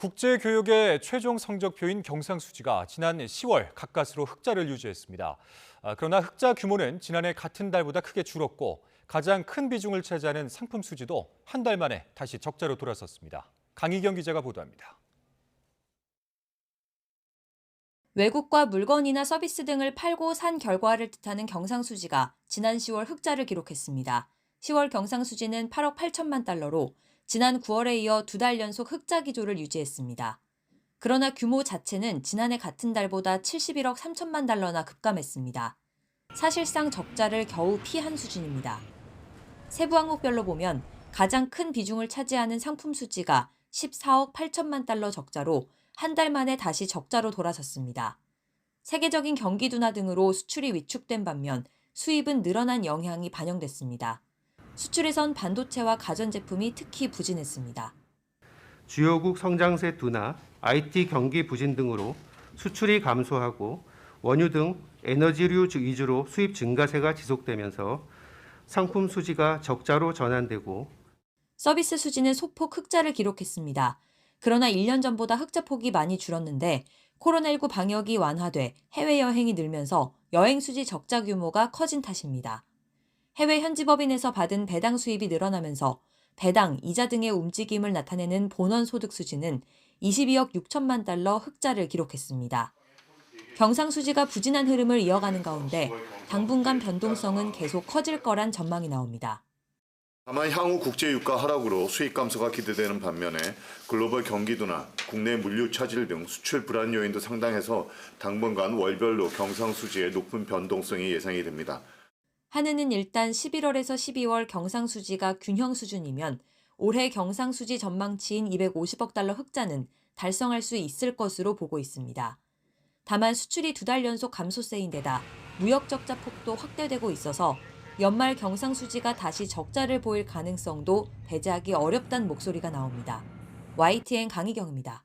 국제교육의 최종 성적표인 경상수지가 지난 10월 가까스로 흑자를 유지했습니다. 그러나 흑자 규모는 지난해 같은 달보다 크게 줄었고 가장 큰 비중을 차지하는 상품 수지도 한 달 만에 다시 적자로 돌아섰습니다. 강희경 기자가 보도합니다. 외국과 물건이나 서비스 등을 팔고 산 결과를 뜻하는 경상수지가 지난 10월 흑자를 기록했습니다. 10월 경상수지는 8억 8천만 달러로 지난 9월에 이어 두 달 연속 흑자 기조를 유지했습니다. 그러나 규모 자체는 지난해 같은 달보다 71억 3천만 달러나 급감했습니다. 사실상 적자를 겨우 피한 수준입니다. 세부 항목별로 보면 가장 큰 비중을 차지하는 상품 수지가 14억 8천만 달러 적자로 한 달 만에 다시 적자로 돌아섰습니다. 세계적인 경기 둔화 등으로 수출이 위축된 반면 수입은 늘어난 영향이 반영됐습니다. 수출에선 반도체와 가전제품이 특히 부진했습니다. 주요국 성장세 둔화, IT 경기 부진 등으로 수출이 감소하고 원유 등 에너지류 위주로 수입 증가세가 지속되면서 상품 수지가 적자로 전환되고 서비스 수지는 소폭 흑자를 기록했습니다. 그러나 1년 전보다 흑자폭이 많이 줄었는데 코로나19 방역이 완화돼 해외여행이 늘면서 여행 수지 적자 규모가 커진 탓입니다. 해외 현지 법인에서 받은 배당 수입이 늘어나면서 배당, 이자 등의 움직임을 나타내는 본원 소득 수지는 22억 6천만 달러 흑자를 기록했습니다. 경상수지가 부진한 흐름을 이어가는 가운데 당분간 변동성은 계속 커질 거란 전망이 나옵니다. 다만 향후 국제 유가 하락으로 수익 감소가 기대되는 반면에 글로벌 경기 둔화, 국내 물류 차질 등 수출 불안 요인도 상당해서 당분간 월별로 경상수지의 높은 변동성이 예상이 됩니다. 한은은 일단 11월에서 12월 경상수지가 균형 수준이면 올해 경상수지 전망치인 250억 달러 흑자는 달성할 수 있을 것으로 보고 있습니다. 다만 수출이 두 달 연속 감소세인 데다 무역 적자 폭도 확대되고 있어서 연말 경상수지가 다시 적자를 보일 가능성도 배제하기 어렵다는 목소리가 나옵니다. YTN 강희경입니다.